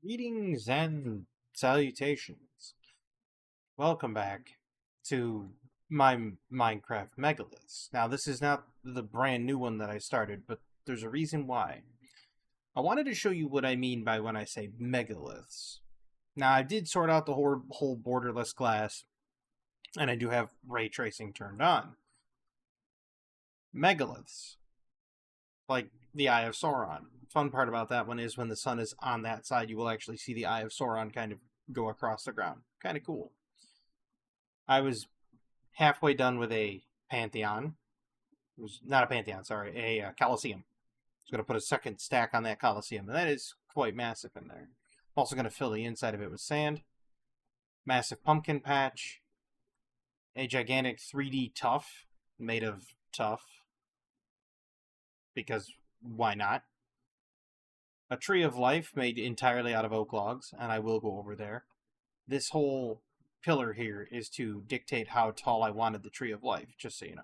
Greetings and salutations. Welcome back to my Minecraft Megaliths. Now, this is not the brand new one that I started, but there's a reason why. I wanted to show you what I mean by when I say megaliths. Now, I did sort out the whole borderless glass, and I do have ray tracing turned on. Megaliths, like the Eye of Sauron. Fun part about that one is when the sun is on that side, you will actually see the Eye of Sauron kind of go across the ground. Kind of cool. I was halfway done with a Pantheon. It was not a Pantheon, sorry, a Colosseum. I was going to put a second stack on that Colosseum, and that is quite massive in there. I'm also going to fill the inside of it with sand, massive pumpkin patch, a gigantic 3D tuff made of tuff, because why not? A tree of life made entirely out of oak logs, and I will go over there. This whole pillar here is to dictate how tall I wanted the tree of life, just so you know.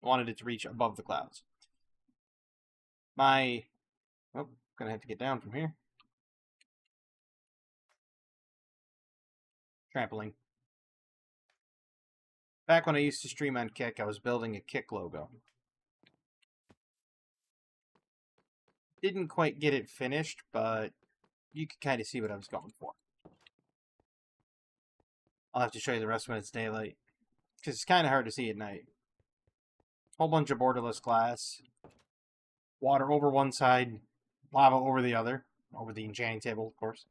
I wanted it to reach above the clouds. Gonna have to get down from here. Trampoline. Back when I used to stream on Kick, I was building a Kick logo. Didn't quite get it finished, but you could kind of see what I was going for. I'll have to show you the rest when it's daylight, because it's kind of hard to see at night. Whole bunch of borderless glass. Water over one side, lava over the other. Over the enchanting table, of course.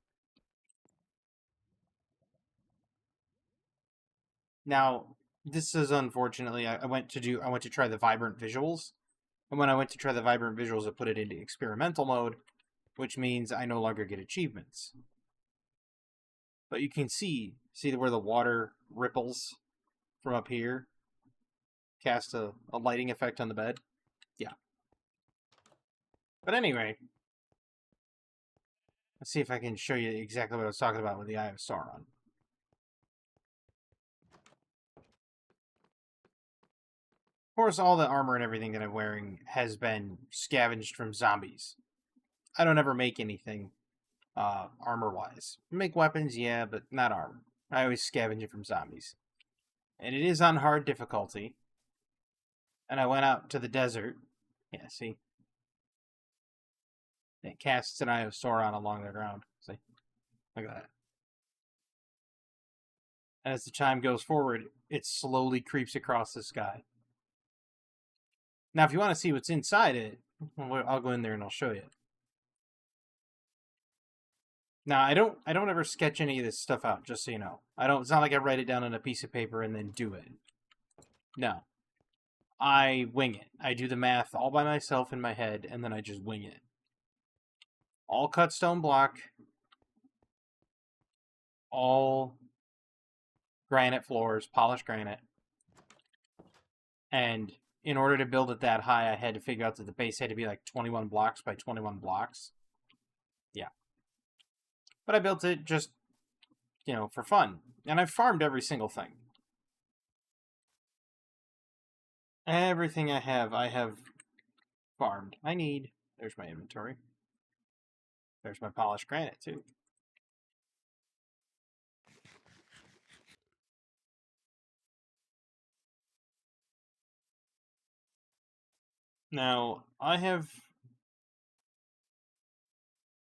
Now, this is unfortunately, I went to try the vibrant visuals. And when I went to try the vibrant visuals, I put it into experimental mode, which means I no longer get achievements. But you can see where the water ripples from up here cast a lighting effect on the bed? Yeah. But anyway, let's see if I can show you exactly what I was talking about with the Eye of Sauron. Of course, all the armor and everything that I'm wearing has been scavenged from zombies. I don't ever make anything armor-wise. Make weapons, yeah, but not armor. I always scavenge it from zombies. And it is on hard difficulty. And I went out to the desert. Yeah, see? It casts an Eye of Sauron along the ground. See? Look at that. And as the time goes forward, it slowly creeps across the sky. Now, if you want to see what's inside it, I'll go in there and I'll show you. Now, I don't ever sketch any of this stuff out, just so you know. It's not like I write it down on a piece of paper and then do it. No. I wing it. I do the math all by myself in my head, and then I just wing it. All cut stone block. All granite floors, polished granite. And in order to build it that high, I had to figure out that the base had to be like 21 blocks by 21 blocks. Yeah. But I built it just, for fun. And I've farmed every single thing. Everything I have farmed. There's my inventory. There's my polished granite, too. Now, I have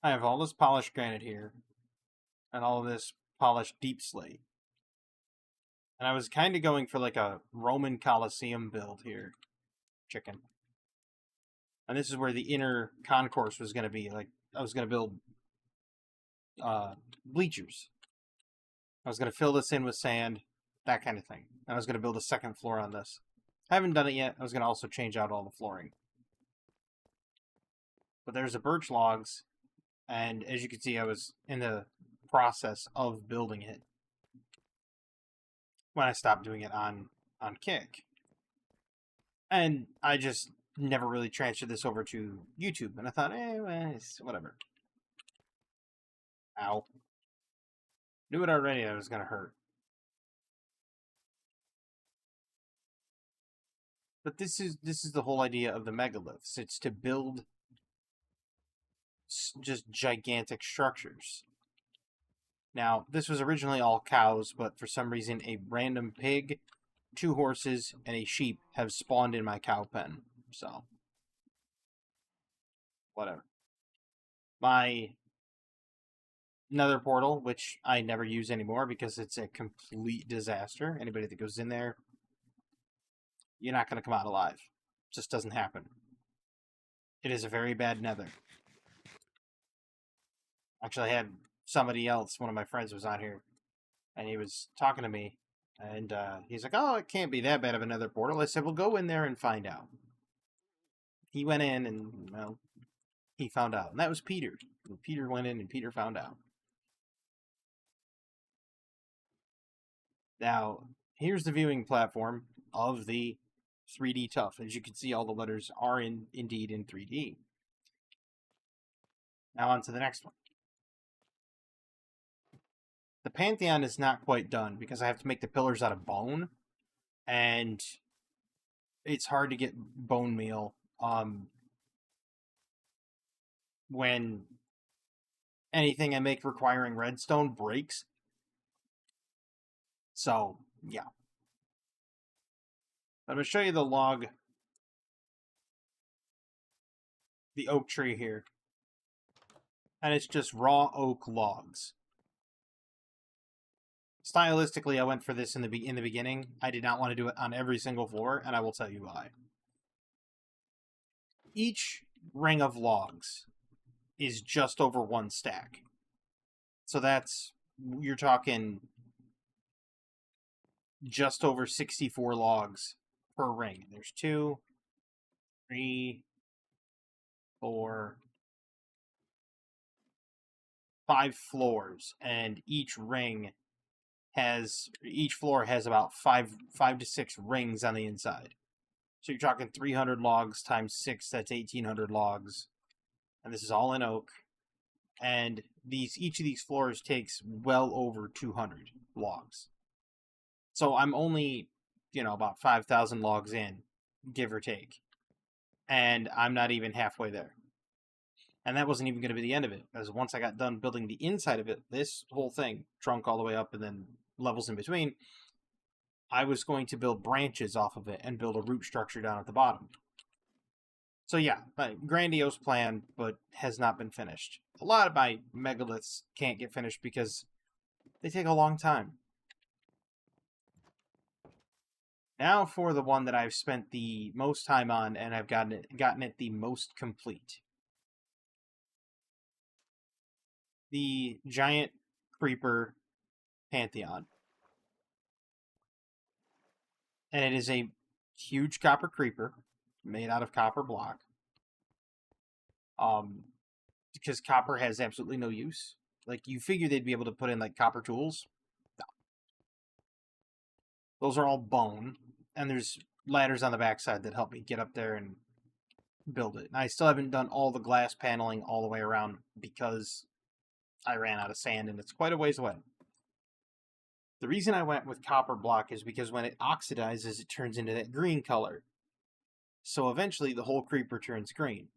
all this polished granite here, and all of this polished deep slate. And I was kind of going for like a Roman Colosseum build here. Chicken. And this is where the inner concourse was going to be. Like, I was going to build bleachers. I was going to fill this in with sand, that kind of thing. And I was going to build a second floor on this. I haven't done it yet. I was going to also change out all the flooring. But there's the birch logs, and as you can see, I was in the process of building it when I stopped doing it on Kick. And I just never really transferred this over to YouTube, and I thought, whatever. Ow. Knew it already, that was going to hurt. But this is the whole idea of the megaliths. It's to build just gigantic structures. Now, this was originally all cows, but for some reason a random pig, 2 horses, and a sheep have spawned in my cow pen. So, whatever. My nether portal, which I never use anymore because it's a complete disaster. Anybody that goes in there, you're not going to come out alive. It just doesn't happen. It is a very bad nether. Actually, I had somebody else, one of my friends was on here, and he was talking to me, and he's like, oh, it can't be that bad of a nether portal. I said, well, go in there and find out. He went in, and, well, he found out. And that was Peter. Peter went in, and Peter found out. Now, here's the viewing platform of the 3D Tough. As you can see, all the letters are indeed in 3D. Now on to the next one. The Pantheon is not quite done because I have to make the pillars out of bone, and it's hard to get bone meal when anything I make requiring redstone breaks. So, yeah. I'm going to show you the log, the oak tree here. And it's just raw oak logs. Stylistically, I went for this in the beginning. I did not want to do it on every single floor, and I will tell you why. Each ring of logs is just over 1 stack. So that's, you're talking just over 64 logs per ring. There's 2, 3, 4, 5 floors, and each floor has about 5 to 6 rings on the inside. So you're talking 300 logs times 6, that's 1,800 logs. And this is all in oak. And each of these floors takes well over 200 logs. So I'm only, about 5,000 logs in, give or take. And I'm not even halfway there. And that wasn't even going to be the end of it, because once I got done building the inside of it, this whole thing, trunk all the way up and then levels in between, I was going to build branches off of it and build a root structure down at the bottom. So yeah, grandiose plan, but has not been finished. A lot of my megaliths can't get finished because they take a long time. Now for the one that I've spent the most time on and I've gotten it the most complete. The giant creeper Pantheon. And it is a huge copper creeper made out of copper block. Because copper has absolutely no use. Like, you figure they'd be able to put in, like, copper tools. No. Those are all bone. And there's ladders on the backside that help me get up there and build it. And I still haven't done all the glass paneling all the way around because I ran out of sand and it's quite a ways away. The reason I went with copper block is because when it oxidizes, it turns into that green color. So eventually the whole creeper turns green.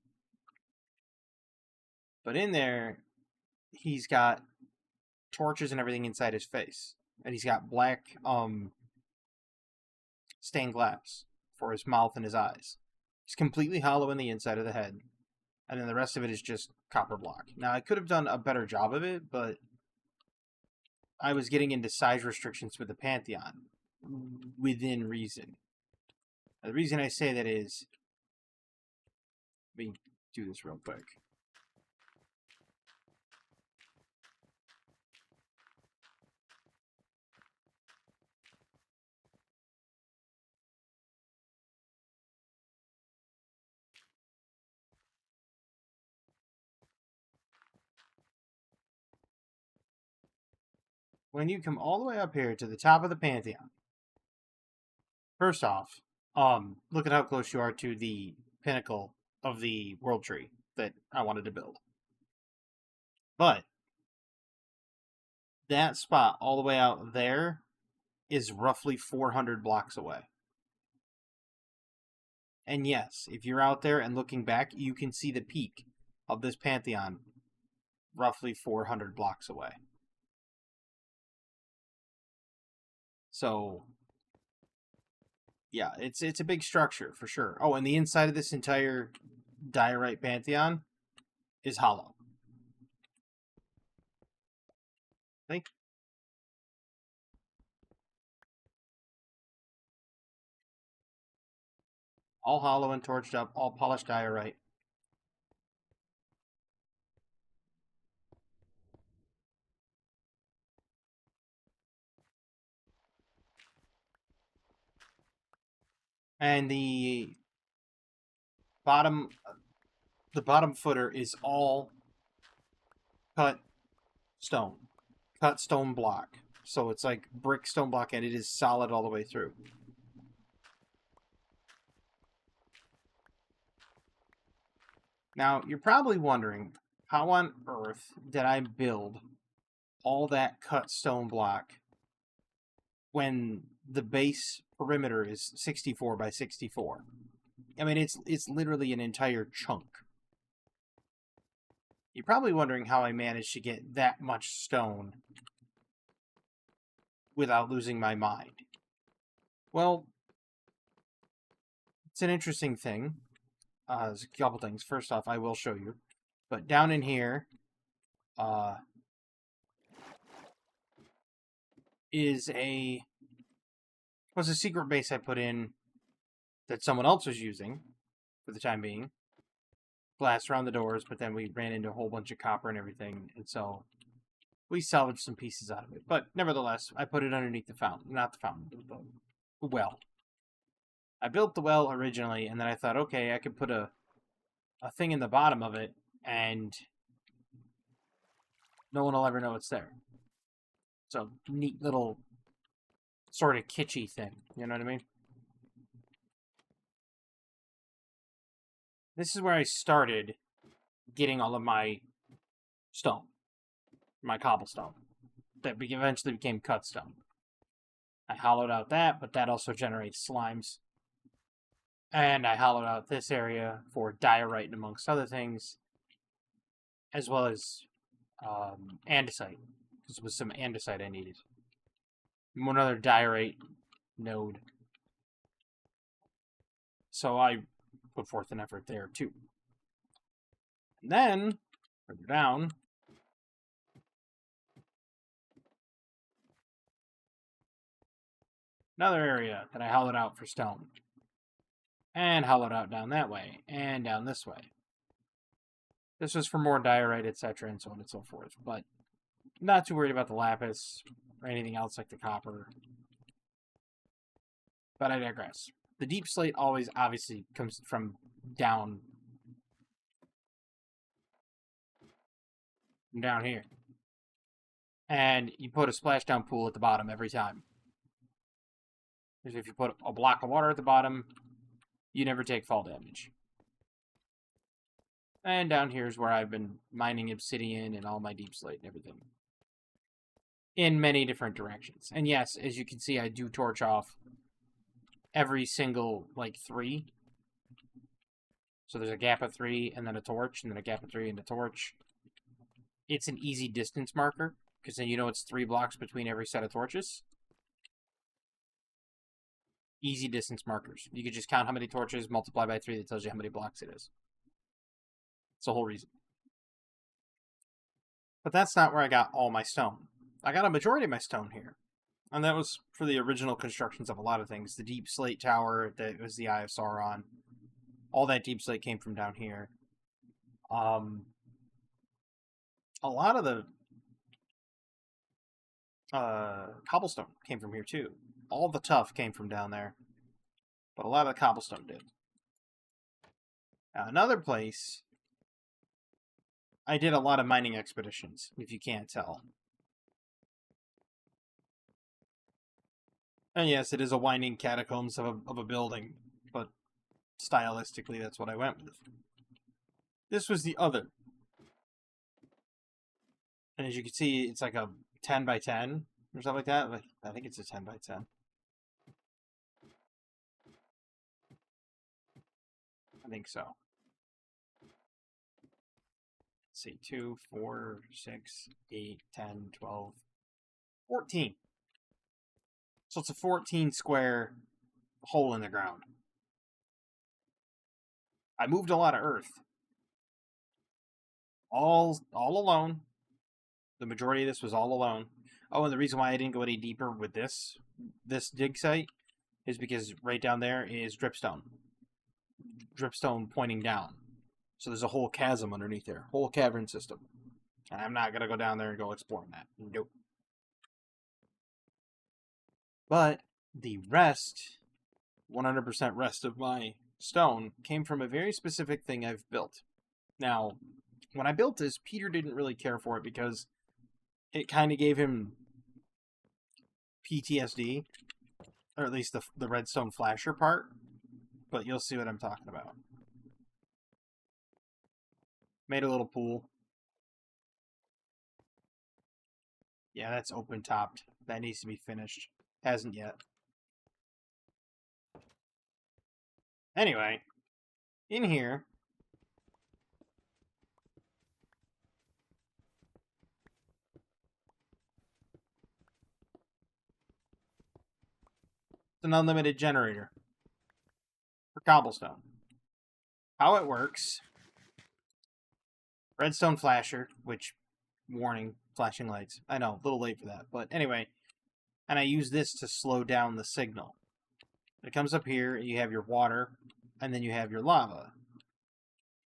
But in there, he's got torches and everything inside his face. And he's got black stained glass for his mouth and his eyes. He's completely hollow in the inside of the head. And then the rest of it is just copper block. Now, I could have done a better job of it, but I was getting into size restrictions with the Pantheon within reason. Now, the reason I say that is, let me do this real quick. When you come all the way up here to the top of the Pantheon, first off, look at how close you are to the pinnacle of the world tree that I wanted to build. But that spot all the way out there is roughly 400 blocks away. And yes, if you're out there and looking back, you can see the peak of this pantheon roughly 400 blocks away. So, yeah, it's a big structure for sure. Oh, and the inside of this entire diorite pantheon is hollow. See? All hollow and torched up, all polished diorite. And bottom the bottom footer is all cut stone. Cut stone block. So it's like brick stone block and it is solid all the way through. Now, you're probably wondering, how on earth did I build all that cut stone block when the base perimeter is 64 by 64? I mean, it's literally an entire chunk. You're probably wondering how I managed to get that much stone without losing my mind. Well, it's an interesting thing. There's a couple things. First off, I will show you. But down in here was a secret base I put in that someone else was using for the time being. Glass around the doors, but then we ran into a whole bunch of copper and everything, and so we salvaged some pieces out of it. But nevertheless, I put it underneath the fountain. Not the fountain, the well. I built the well originally, and then I thought, okay, I could put a thing in the bottom of it, and no one will ever know it's there. It's a neat little sort of kitschy thing, you know what I mean? This is where I started getting all of my stone, my cobblestone, that eventually became cut stone. I hollowed out that, but that also generates slimes. And I hollowed out this area for diorite, amongst other things, as well as andesite, because it was some andesite I needed. One other diorite node. So I put forth an effort there, too. And then, further down, another area that I hollowed out for stone. And hollowed out down that way, and down this way. This was for more diorite, etc., and so on and so forth. But not too worried about the lapis or anything else like the copper. But I digress. The deep slate always obviously comes from down here. And you put a splashdown pool at the bottom every time. Because if you put a block of water at the bottom, you never take fall damage. And down here is where I've been mining obsidian and all my deep slate and everything. In many different directions. And yes, as you can see, I do torch off every single, 3. So there's a gap of 3, and then a torch, and then a gap of 3 and a torch. It's an easy distance marker, because then you know it's 3 blocks between every set of torches. Easy distance markers. You could just count how many torches, multiply by 3, that tells you how many blocks it is. It's the whole reason. But that's not where I got all my stone. I got a majority of my stone here. And that was for the original constructions of a lot of things. The deep slate tower, that was the Eye of Sauron. All that deep slate came from down here. A lot of the cobblestone came from here too. All the tuff came from down there. But a lot of the cobblestone did. Now, another place, I did a lot of mining expeditions, if you can't tell. And yes, it is a winding catacombs of a building, but stylistically, that's what I went with. This was the other. And as you can see, it's like a 10 by 10 or something like that. I think it's a 10 by 10. I think so. Let's see, 2, 4, 6, 8, 10, 12, 14. So it's a 14 square hole in the ground. I moved a lot of earth. All alone. The majority of this was all alone. Oh, and the reason why I didn't go any deeper with this dig site is because right down there is dripstone. Dripstone pointing down. So there's a whole chasm underneath there. Whole cavern system. And I'm not going to go down there and go exploring that. Nope. But the rest, 100% rest of my stone, came from a very specific thing I've built. Now, when I built this, Peter didn't really care for it because it kind of gave him PTSD, or at least the redstone flasher part, but you'll see what I'm talking about. Made a little pool. Yeah, that's open topped. That needs to be finished. Hasn't yet. Anyway, in here, it's an unlimited generator for cobblestone. How it works, redstone flasher, which, warning, flashing lights. I know, a little late for that, but anyway, and I use this to slow down the signal. It comes up here, you have your water, and then you have your lava.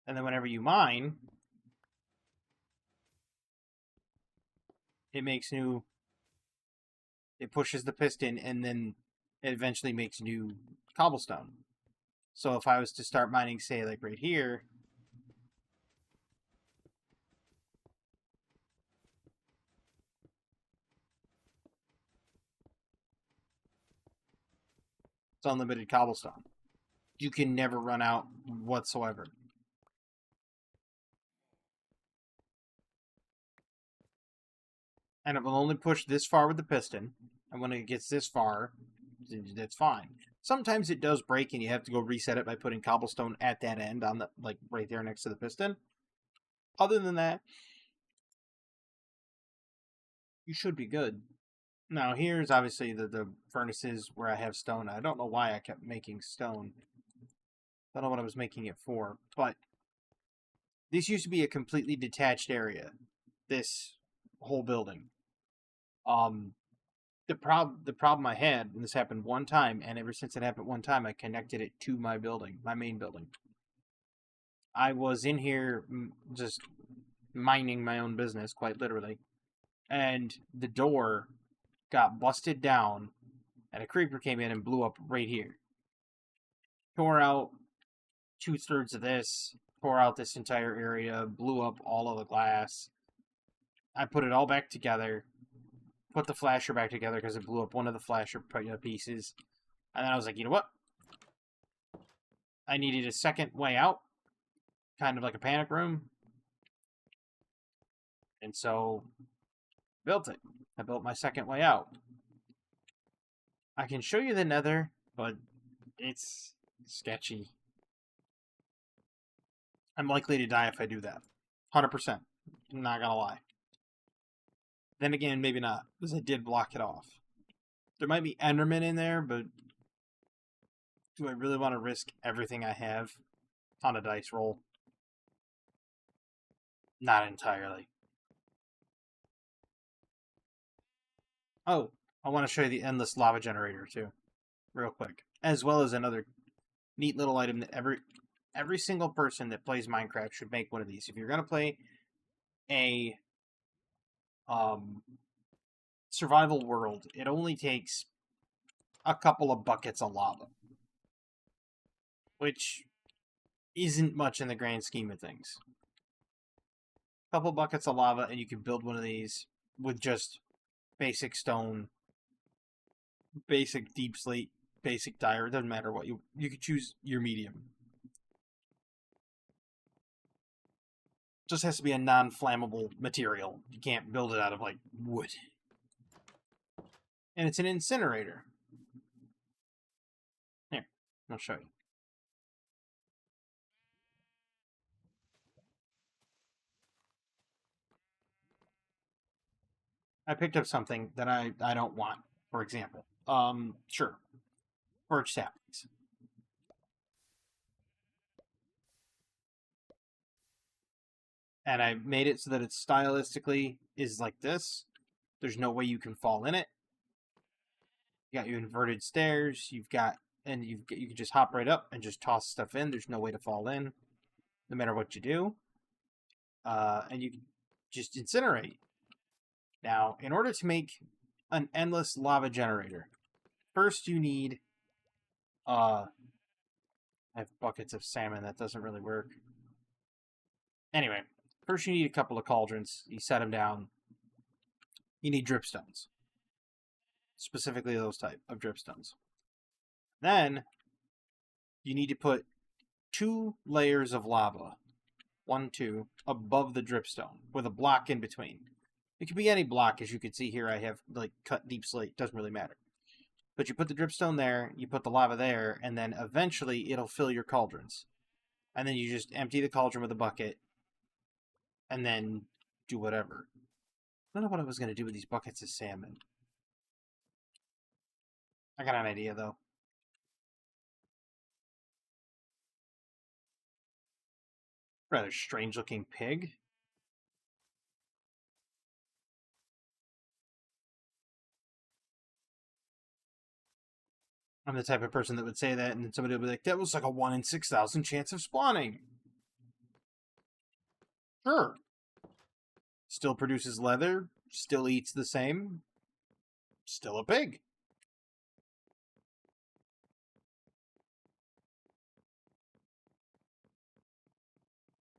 And then whenever you mine, it pushes the piston, and then it eventually makes new cobblestone. So if I was to start mining, say, like right here, it's unlimited cobblestone. You can never run out whatsoever. And it will only push this far with the piston, and when it gets this far, that's fine. Sometimes it does break, and you have to go reset it by putting cobblestone at that end on the right there next to the piston. Other than that, you should be good. Now here's obviously the furnaces where I have stone. I don't know why I kept making stone. I don't know what I was making it for, but this used to be a completely detached area. This whole building. The problem I had, and this happened one time, and ever since it happened one time, I connected it to my building, my main building. I was in here just minding my own business, quite literally, and the door got busted down, and a creeper came in and blew up right here. Tore out 2/3 of this, tore out this entire area, blew up all of the glass. I put it all back together, put the flasher back together because it blew up one of the flasher pieces, and then I was like, you know what? I needed a second way out, kind of like a panic room, and so built it. I built my second way out. I can show you the nether, but it's sketchy. I'm likely to die if I do that. 100%. I'm not gonna lie. Then again, maybe not, because I did block it off. There might be Endermen in there, but do I really want to risk everything I have on a dice roll? Not entirely. Oh, I want to show you the endless lava generator too, real quick, as well as another neat little item that every single person that plays Minecraft should make one of these. If you're gonna play a survival world, it only takes a couple of buckets of lava, which isn't much in the grand scheme of things. A couple buckets of lava, and you can build one of these with just basic stone, basic deep slate, basic dire. It doesn't matter what you could choose your medium. Just has to be a non-flammable material. You can't build it out of like wood. And it's an incinerator. Here, I'll show you. I picked up something that I don't want, for example. Sure. Birch saplings. And I made it so that it stylistically is like this. There's no way you can fall in it. You got your inverted stairs. You can just hop right up and just toss stuff in. There's no way to fall in, no matter what you do. And you can just incinerate. Now, in order to make an endless lava generator, first you need I have buckets of salmon. That doesn't really work. Anyway, first you need a couple of cauldrons. You set them down. You need dripstones. Specifically those type of dripstones. Then you need to put 2 layers of lava, 1, 2, above the dripstone with a block in between. It could be any block, as you can see here. I have like cut deep slate. Doesn't really matter. But you put the dripstone there, you put the lava there, and then eventually it'll fill your cauldrons. And then you just empty the cauldron with a bucket, and then do whatever. I don't know what I was going to do with these buckets of salmon. I got an idea, though. Rather strange-looking pig. I'm the type of person that would say that, and then somebody would be like, that was like a 1 in 6,000 chance of spawning. Sure. Still produces leather, still eats the same, still a pig.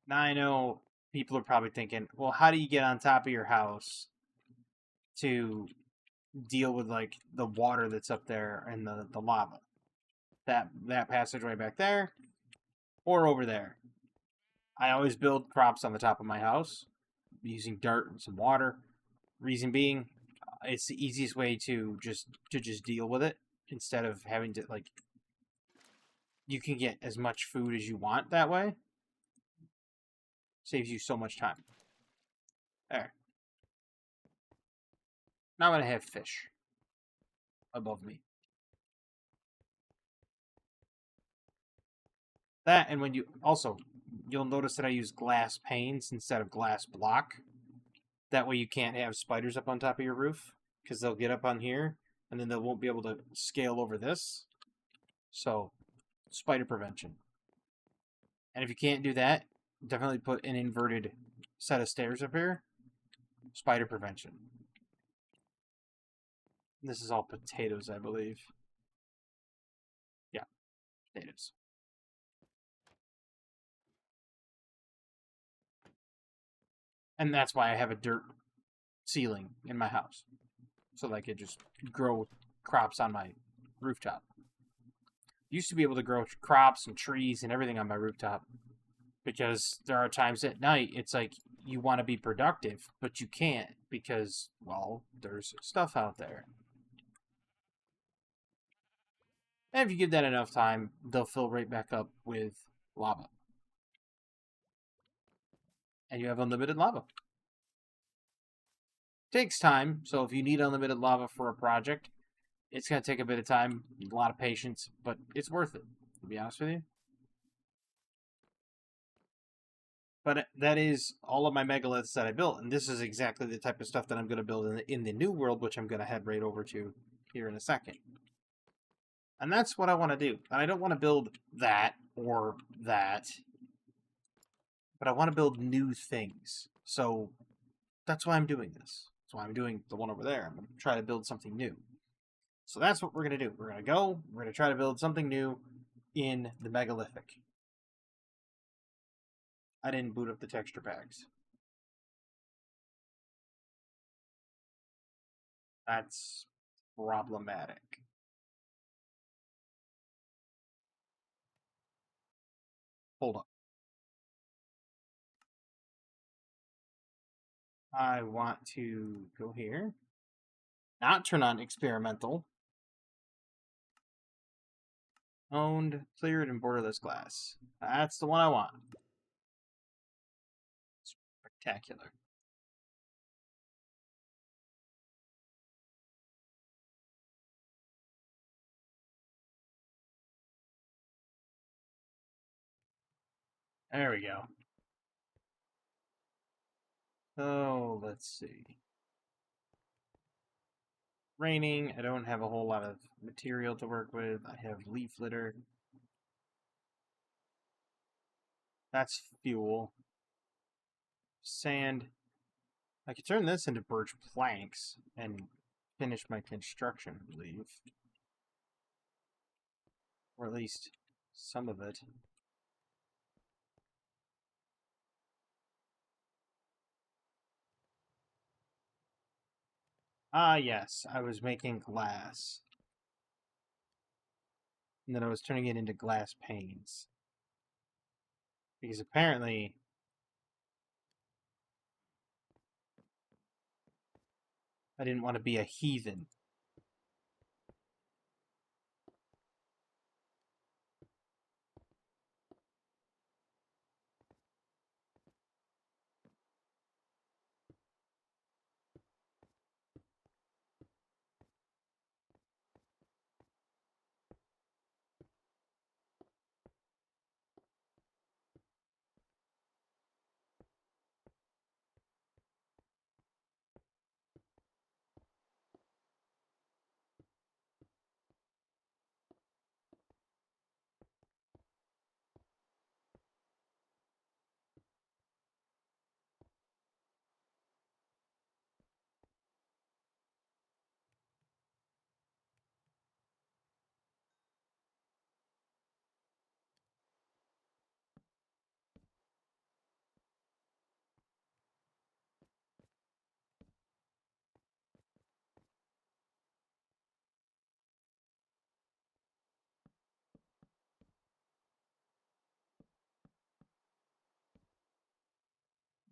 Now I know people are probably thinking, well, how do you get on top of your house to deal with like the water that's up there and the lava? That passageway back there or over there. I always build crops on the top of my house using dirt and some water. Reason being, it's the easiest way to just deal with it instead of having to like. You can get as much food as you want that way. Saves you so much time. There. Now I'm gonna have fish above me. That, and when you also, you'll notice that I use glass panes instead of glass block. That way you can't have spiders up on top of your roof, because they'll get up on here, and then they won't be able to scale over this. So, spider prevention. And if you can't do that, definitely put an inverted set of stairs up here. Spider prevention. This is all potatoes, I believe. Yeah, potatoes. And that's why I have a dirt ceiling in my house. So that I could just grow crops on my rooftop. Used to be able to grow crops and trees and everything on my rooftop. Because there are times at night, it's like you want to be productive, but you can't because, well, there's stuff out there. And if you give that enough time, they'll fill right back up with lava. And you have unlimited lava. Takes time, so if you need unlimited lava for a project, it's going to take a bit of time, a lot of patience, but it's worth it, to be honest with you. But that is all of my megaliths that I built, and this is exactly the type of stuff that I'm going to build in the new world, which I'm going to head right over to here in a second. And that's what I want to do. And I don't want to build that or that, but I want to build new things. So that's why I'm doing this. That's why I'm doing the one over there. I'm going to try to build something new. So that's what we're going to do. We're going to try to build something new in the megalithic. I didn't boot up the texture packs. That's problematic. Hold on. I want to go here. Not turn on experimental. Owned, cleared, and borderless glass. That's the one I want. Spectacular. There we go. Oh, let's see. Raining. I don't have a whole lot of material to work with. I have leaf litter. That's fuel. Sand. I could turn this into birch planks and finish my construction, I believe. Or at least some of it. Ah, yes, I was making glass. And then I was turning it into glass panes. Because apparently I didn't want to be a heathen.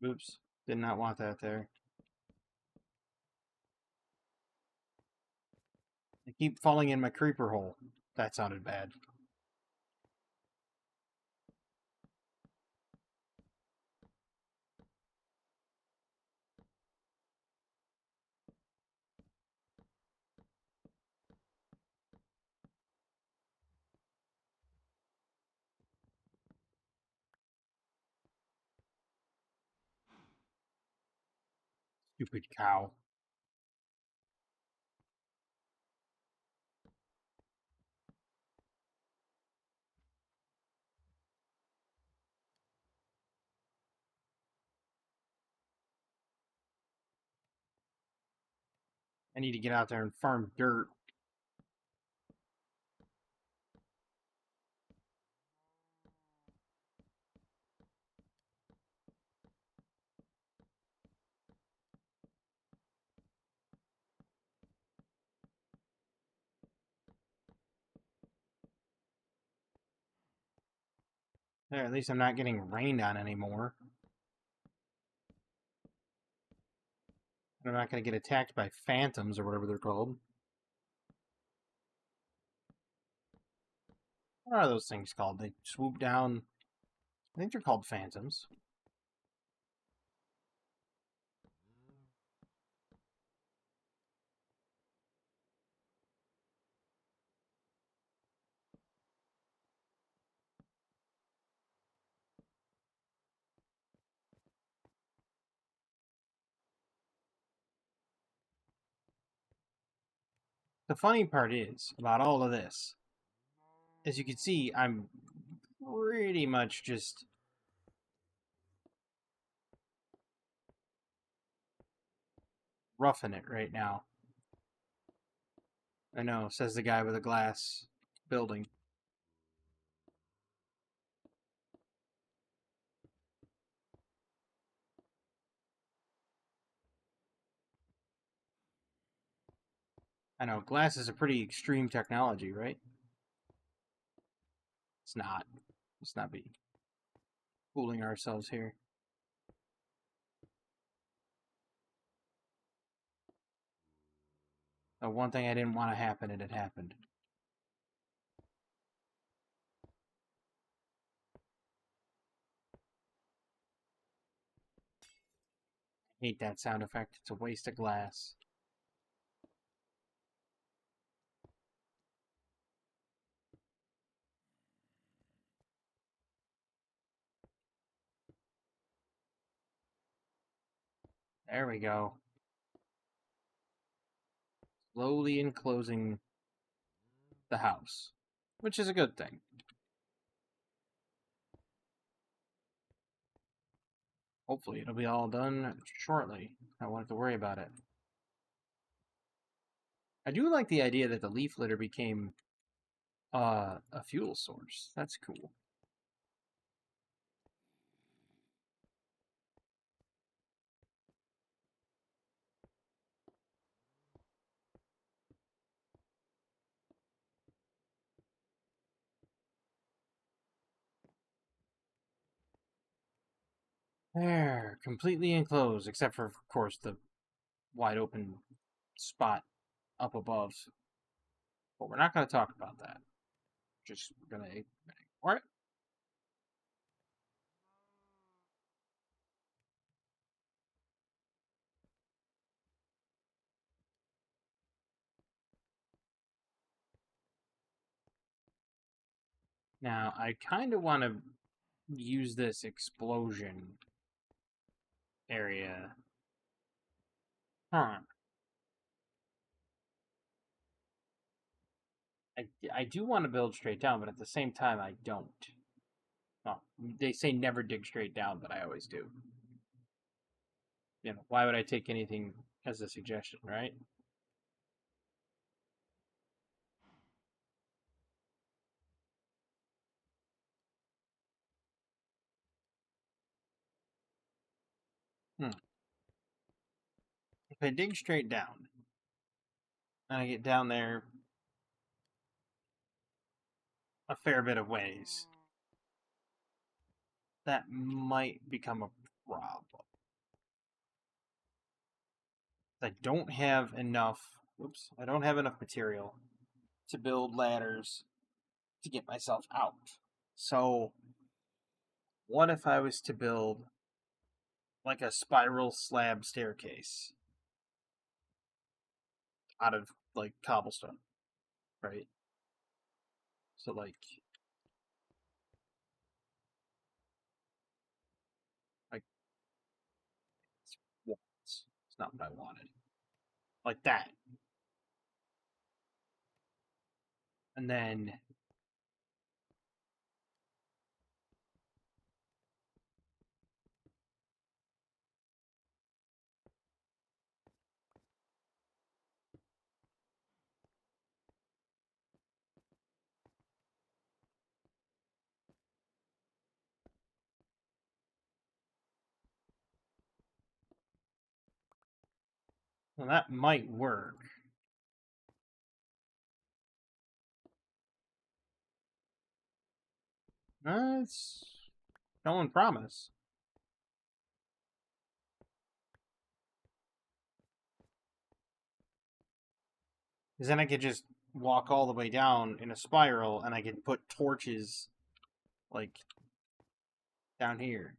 Oops, did not want that there. I keep falling in my creeper hole. That sounded bad. Stupid cow. I need to get out there and farm dirt. There, at least I'm not getting rained on anymore. I'm not going to get attacked by phantoms or whatever they're called. What are those things called? They swoop down. I think they're called phantoms. The funny part is, about all of this, as you can see, I'm pretty much just roughing it right now. I know, says the guy with a glass building. I know, glass is a pretty extreme technology, right? It's not. Let's not be fooling ourselves here. The one thing I didn't want to happen, it had happened. I hate that sound effect. It's a waste of glass. There we go. Slowly enclosing the house, which is a good thing. Hopefully it'll be all done shortly. I won't have to worry about it. I do like the idea that the leaf litter became a fuel source. That's cool. There, completely enclosed, except for, of course, the wide open spot up above. But we're not going to talk about that. Just going to ignore it. Now, I kind of want to use this explosion area. Huh. I do want to build straight down, but at the same time, I don't. Well, they say never dig straight down, but I always do. You know, why would I take anything as a suggestion, right? Hmm. If I dig straight down, and I get down there a fair bit of ways, that might become a problem. I don't have enough. Whoops! I don't have enough material to build ladders to get myself out. So, what if I was to build like a spiral slab staircase out of like cobblestone, right? So like it's not what I wanted. Like that. And then well, that might work. It's showing promise. Because then I could just walk all the way down in a spiral and I could put torches like down here.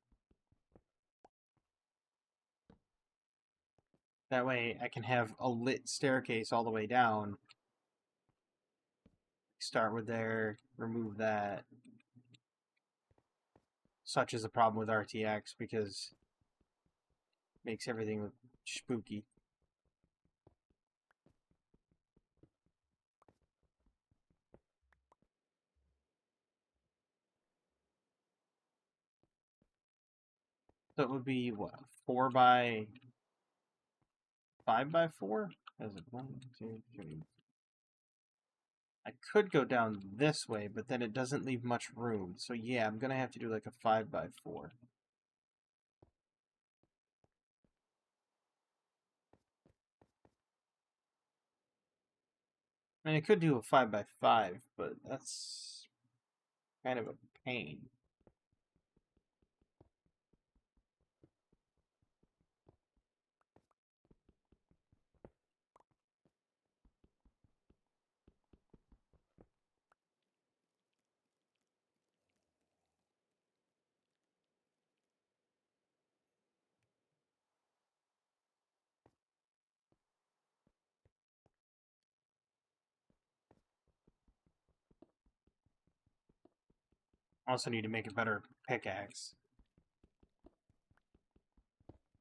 That way I can have a lit staircase all the way down. Start with there, remove that. Such is a problem with RTX because it makes everything look spooky. So it would be what, 4 by 5 by 4? Is it 1, 2, 3? I could go down this way, but then it doesn't leave much room. So yeah, I'm gonna have to do like a 5 by 4. I mean, I could do a 5 by 5, but that's kind of a pain. I also need to make a better pickaxe.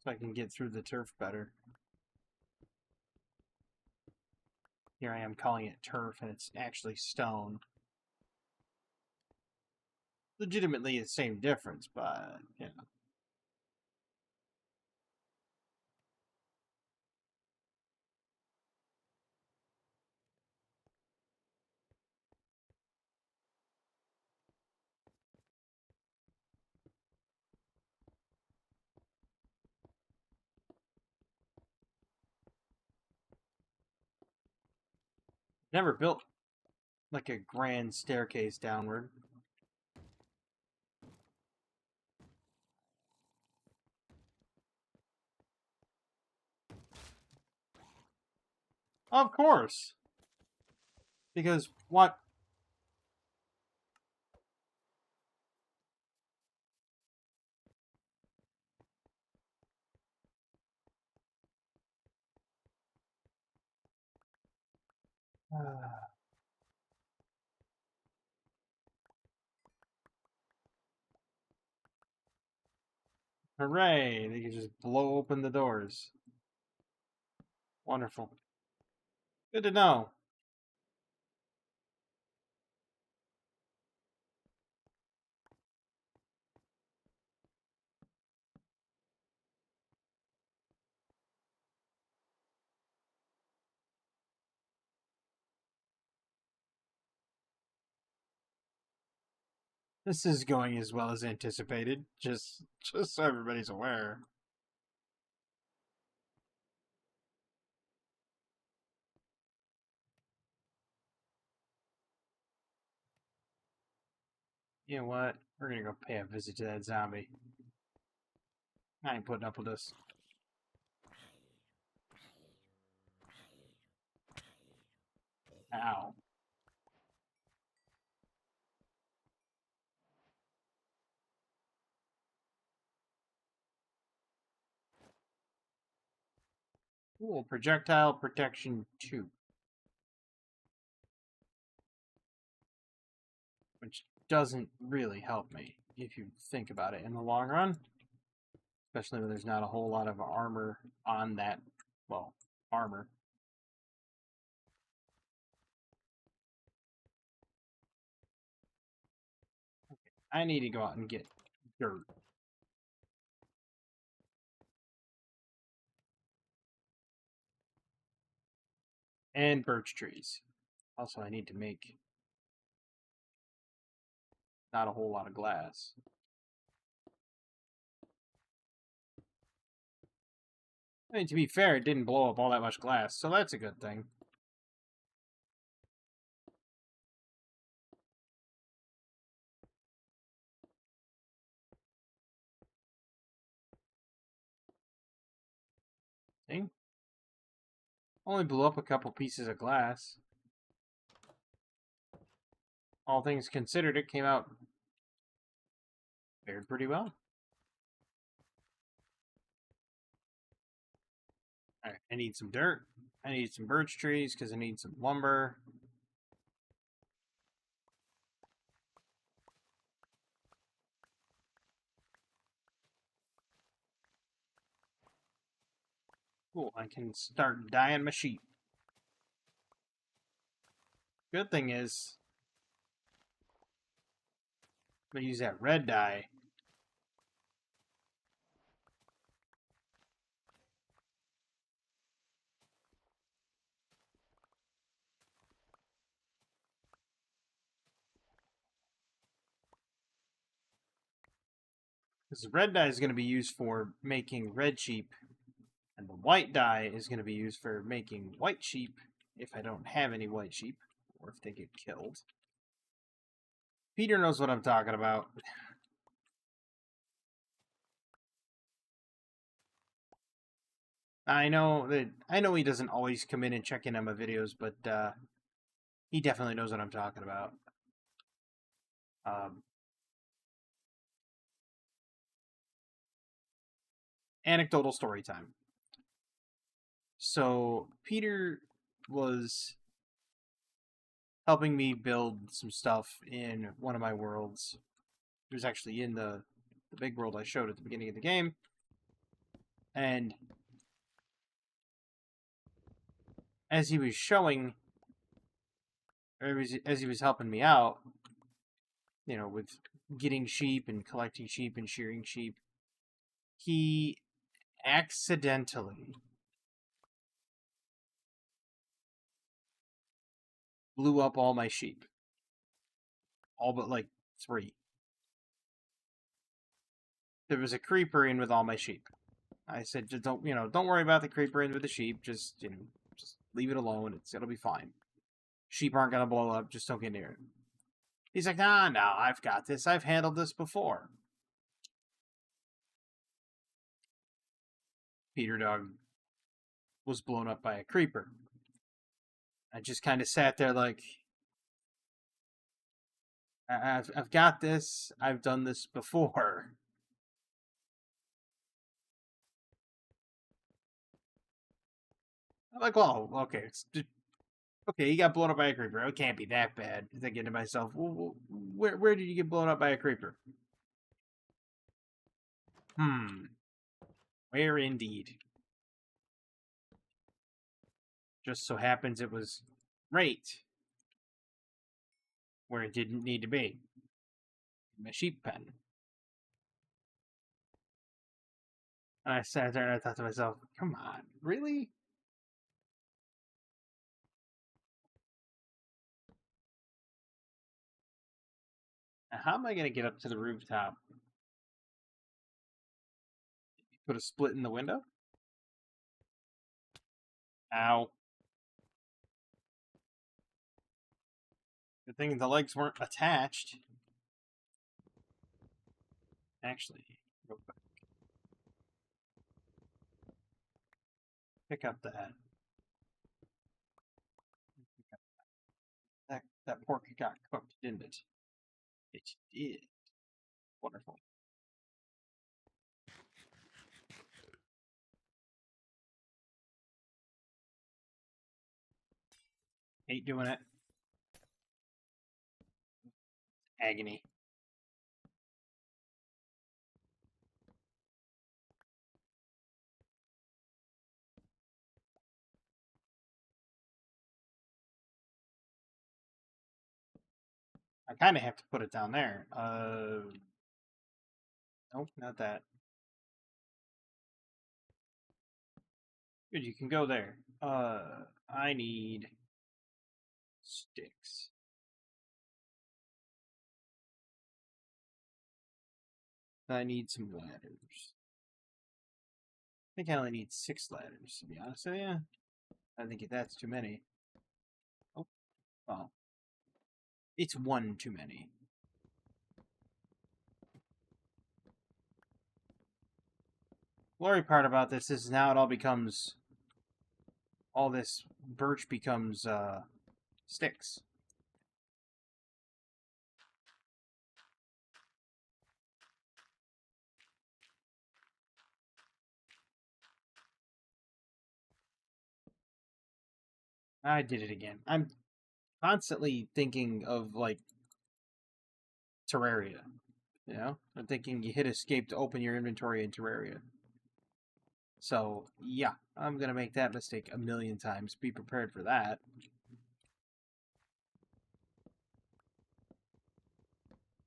So I can get through the turf better. Here I am calling it turf, and it's actually stone. Legitimately the same difference, but, you know. Never built like a grand staircase downward. Of course. Because what? Hooray! They can just blow open the doors. Wonderful. Good to know. This is going as well as anticipated. Just so everybody's aware. You know what? We're gonna go pay a visit to that zombie. I ain't putting up with this. Ow. Cool. Projectile protection 2. Which doesn't really help me if you think about it in the long run. Especially when there's not a whole lot of armor on that, well, armor. I need to go out and get dirt. And birch trees. Also, I need to make not a whole lot of glass. I mean, to be fair, it didn't blow up all that much glass, so that's a good thing. See? Only blew up a couple pieces of glass. All things considered, it came out fared pretty well. Alright, I need some dirt. I need some birch trees because I need some lumber. Cool, I can start dyeing my sheep. Good thing is, I'm gonna use that red dye. Because the red dye is going to be used for making red sheep, and the white dye is going to be used for making white sheep if I don't have any white sheep, or if they get killed. Peter knows what I'm talking about. I know he doesn't always come in and check in on my videos, but he definitely knows what I'm talking about. Anecdotal story time. So Peter was helping me build some stuff in one of my worlds. It was actually in the big world I showed at the beginning of the game. And as he was showing, or as he was helping me out, you know, with getting sheep and collecting sheep and shearing sheep, he accidentally blew up all my sheep. All but like 3. There was a creeper in with all my sheep. I said, just don't worry about the creeper in with the sheep. Just leave it alone. It'll be fine. Sheep aren't gonna blow up. Just don't get near it. He's like, nah, no, I've got this. I've handled this before. Peter Dog was blown up by a creeper. I just kind of sat there like, I've got this. I've done this before. I'm like, well, okay, okay, he got blown up by a creeper. It can't be that bad. I'm thinking to myself, well, where did you get blown up by a creeper? Where indeed? Just so happens it was right where it didn't need to be. My sheep pen. And I sat there and I thought to myself, come on, really? Now, how am I going to get up to the rooftop? Put a split in the window? Ow. Good thing the legs weren't attached. Actually, real quick. Pick up that. That pork got cooked, didn't it? It did. Wonderful. Hate doing it. Agony. I kind of have to put it down there. Nope, not that. Good, you can go there. I need sticks. I need some ladders. I think I only need 6 ladders, to be honest with you. I think that's too many. Oh, well. It's 1 too many. Glory part about this is now it all becomes... all this birch becomes, sticks. I did it again. I'm constantly thinking of, like, Terraria. You know? I'm thinking you hit escape to open your inventory in Terraria. So, yeah, I'm going to make that mistake a million times. Be prepared for that.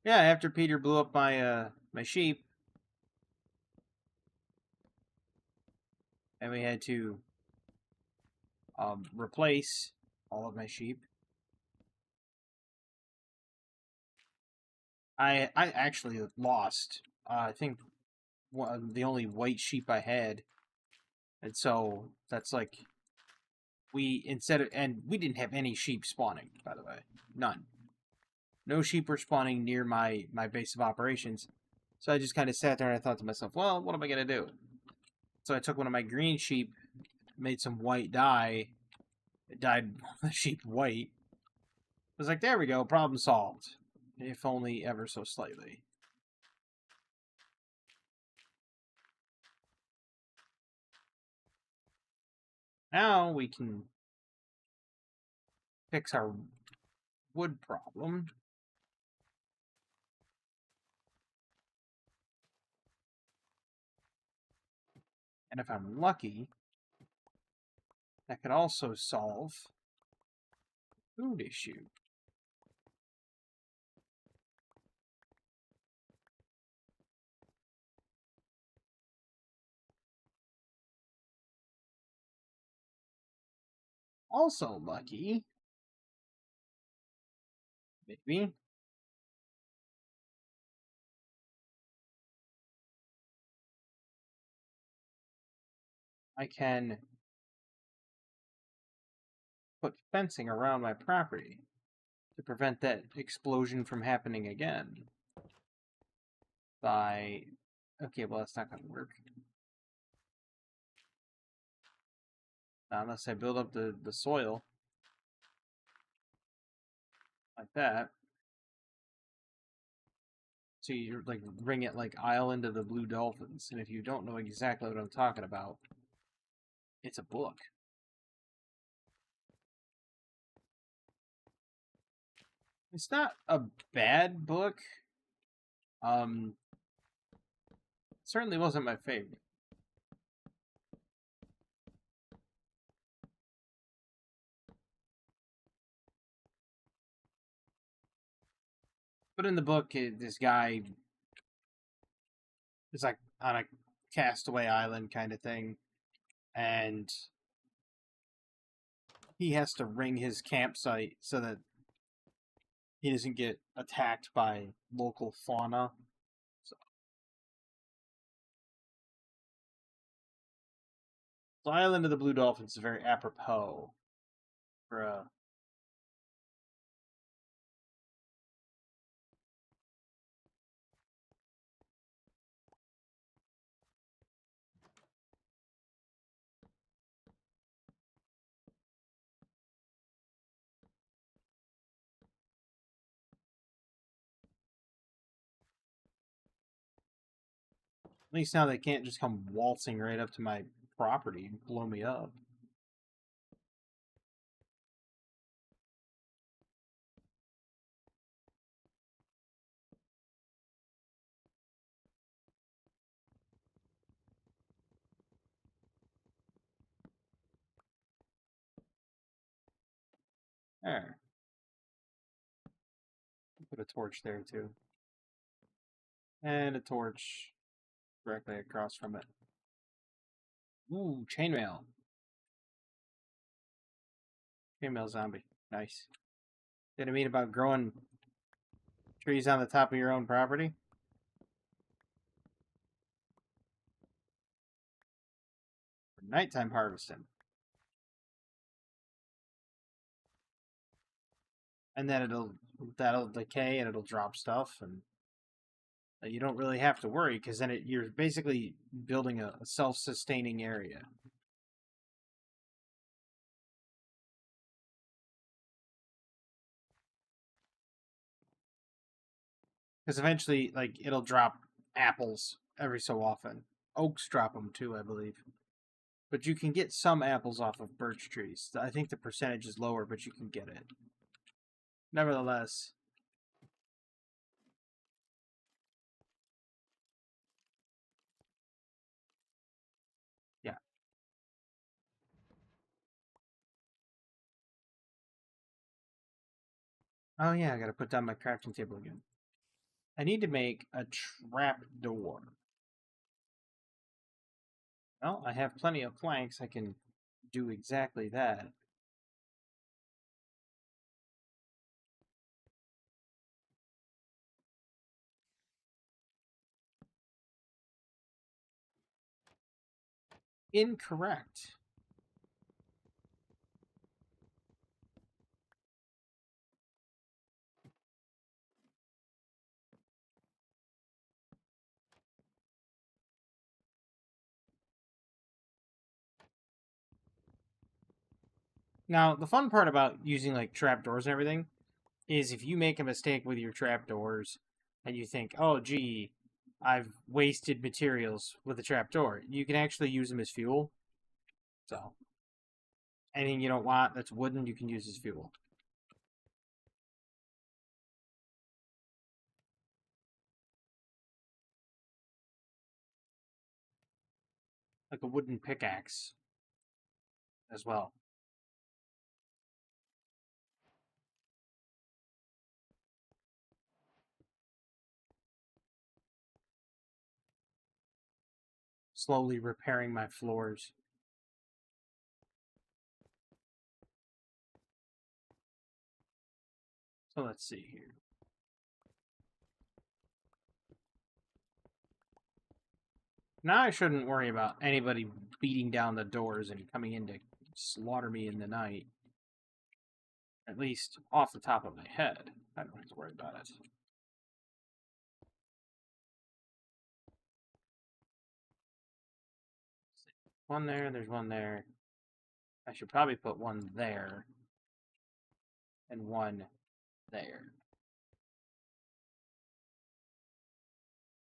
Yeah, after Peter blew up my my sheep, and we had to replace all of my sheep. I actually lost. I think the only white sheep I had, and so that's like and we didn't have any sheep spawning, by the way, none. No sheep were spawning near my base of operations. So I just kind of sat there and I thought to myself, well, what am I gonna do? So I took one of my green sheep, made some white dye. It dyed the sheep white. I was like, there we go, problem solved. If only ever so slightly. Now we can fix our wood problem. And if I'm lucky, that could also solve food issue. Also lucky, maybe, I can put fencing around my property to prevent that explosion from happening again. By... Okay, well, that's not going to work. Not unless I build up the soil. Like that. So you like bring it like Island of the Blue Dolphins. And if you don't know exactly what I'm talking about, it's a book. It's not a bad book. Certainly wasn't my favorite. But in the book, this guy is like on a castaway island kind of thing, and he has to ring his campsite so that he doesn't get attacked by local fauna. So, the Island of the Blue Dolphins is very apropos for at least now they can't just come waltzing right up to my property and blow me up. There. Put a torch there too. And a torch directly across from it. Ooh, chainmail. Chainmail zombie. Nice. Did I mean about growing trees on the top of your own property? For nighttime harvesting. And then that'll decay and it'll drop stuff, and you don't really have to worry because then you're basically building a self-sustaining area. Because eventually, like, it'll drop apples every so often. Oaks drop them too, I believe. But you can get some apples off of birch trees. I think the percentage is lower, but you can get it. Nevertheless, yeah. Oh yeah, I gotta put down my crafting table again. I need to make a trap door. Well, I have plenty of planks. I can do exactly that. Incorrect. Now, the fun part about using like trapdoors and everything is if you make a mistake with your trapdoors and you think, oh, gee, I've wasted materials with a trapdoor, you can actually use them as fuel. So, anything you don't want that's wooden, you can use as fuel. like a wooden pickaxe as well. Slowly repairing my floors. So let's see here. Now I shouldn't worry about anybody beating down the doors and coming in to slaughter me in the night. At least off the top of my head. I don't have to worry about it. One there, there's one there. I should probably put one there. And one there.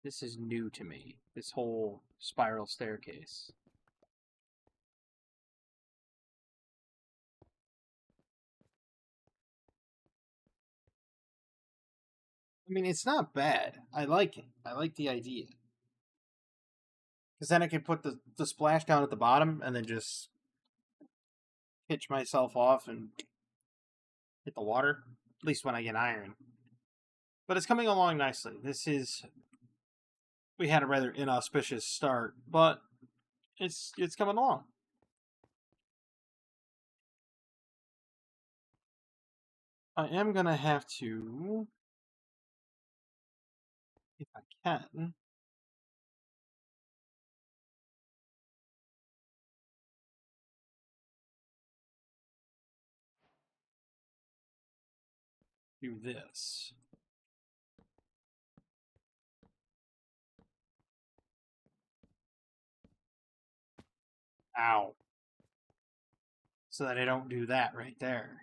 This is new to me. This whole spiral staircase. I mean, it's not bad. I like it. I like the idea. Because then I can put the splash down at the bottom and then just pitch myself off and hit the water. At least when I get iron. But it's coming along nicely. We had a rather inauspicious start, but it's coming along. I am going to have to, if I can, do this. Ow. So that I don't do that right there.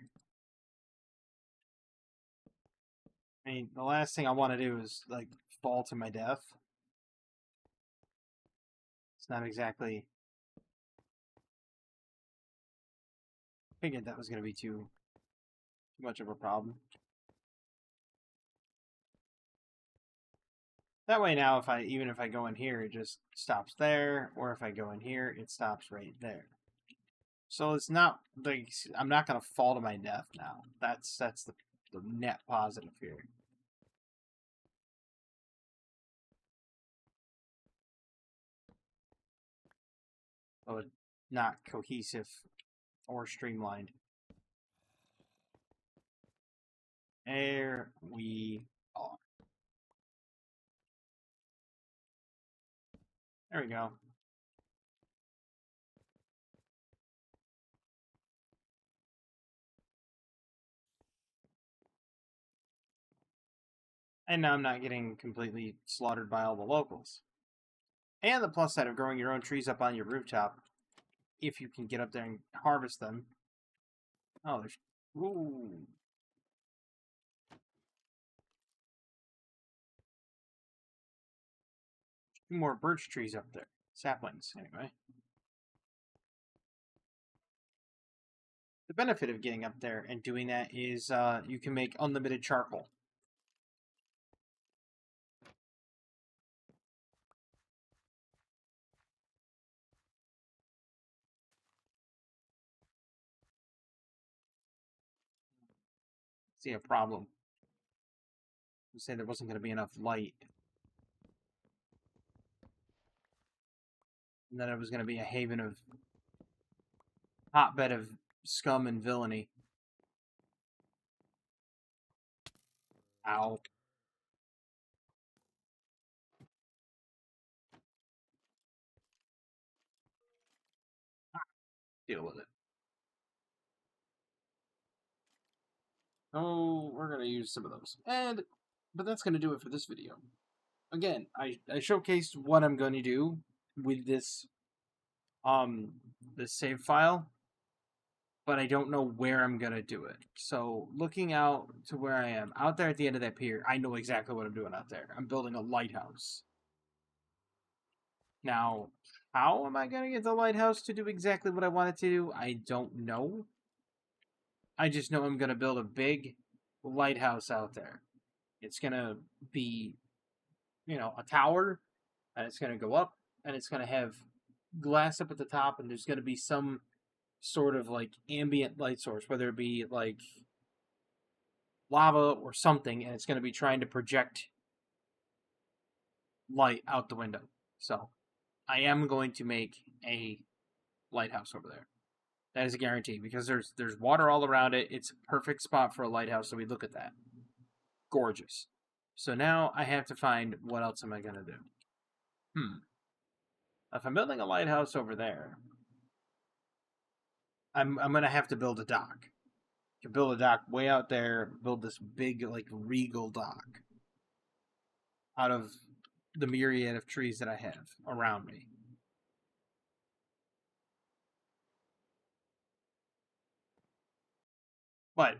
I mean, the last thing I want to do is, like, fall to my death. It's not exactly... Figured that was going to be too much of a problem. That way now, even if I go in here, it just stops there, or if I go in here, it stops right there. So it's not like I'm not gonna fall to my death now. That's the net positive here. So it's not cohesive or streamlined. There we are. There we go. And now I'm not getting completely slaughtered by all the locals. And the plus side of growing your own trees up on your rooftop, if you can get up there and harvest them. Oh, there's... Ooh. Two more birch trees up there. Saplings, anyway. The benefit of getting up there and doing that is you can make unlimited charcoal. See a problem. You say there wasn't going to be enough light. And that it was going to be a haven of hotbed of scum and villainy. Ow. Deal with it. Oh, we're going to use some of those. But that's going to do it for this video. Again, I showcased what I'm going to do with this this save file, but I don't know where I'm going to do it. So, looking out to where I am, out there at the end of that pier, I know exactly what I'm doing out there. I'm building a lighthouse. Now, how am I going to get the lighthouse to do exactly what I want it to do? I don't know. I just know I'm going to build a big lighthouse out there. It's going to be, a tower, and it's going to go up, and it's going to have glass up at the top, and there's going to be some sort of like ambient light source, whether it be like lava or something, and it's going to be trying to project light out the window. So I am going to make a lighthouse over there. That is a guarantee because there's water all around it. It's a perfect spot for a lighthouse, so we look at that. Gorgeous. So now I have to find what else am I going to do. If I'm building a lighthouse over there, I'm going to have to build a dock. To build a dock way out there, build this big, like, regal dock out of the myriad of trees that I have around me. But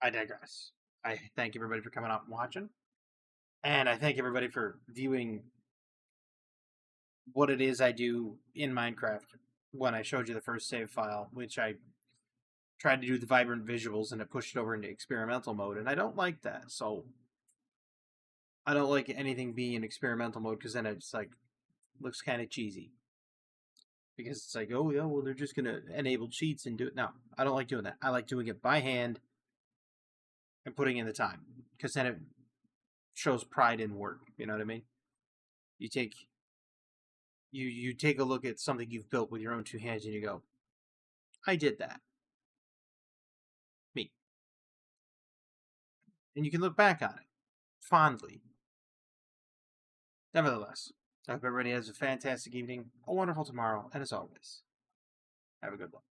I digress. I thank everybody for coming out and watching. And I thank everybody for viewing what it is I do in Minecraft when I showed you the first save file, which I tried to do the vibrant visuals and it pushed it over into experimental mode, and I don't like that. So I don't like anything being in experimental mode because then it's like looks kind of cheesy. Because it's like, oh yeah, well they're just gonna enable cheats and do it. No, I don't like doing that. I like doing it by hand and putting in the time because then it shows pride in work. You know what I mean? You take a look at something you've built with your own two hands and you go, I did that. Me. And you can look back on it fondly. Nevertheless, I hope everybody has a fantastic evening, a wonderful tomorrow, and as always, have a good one.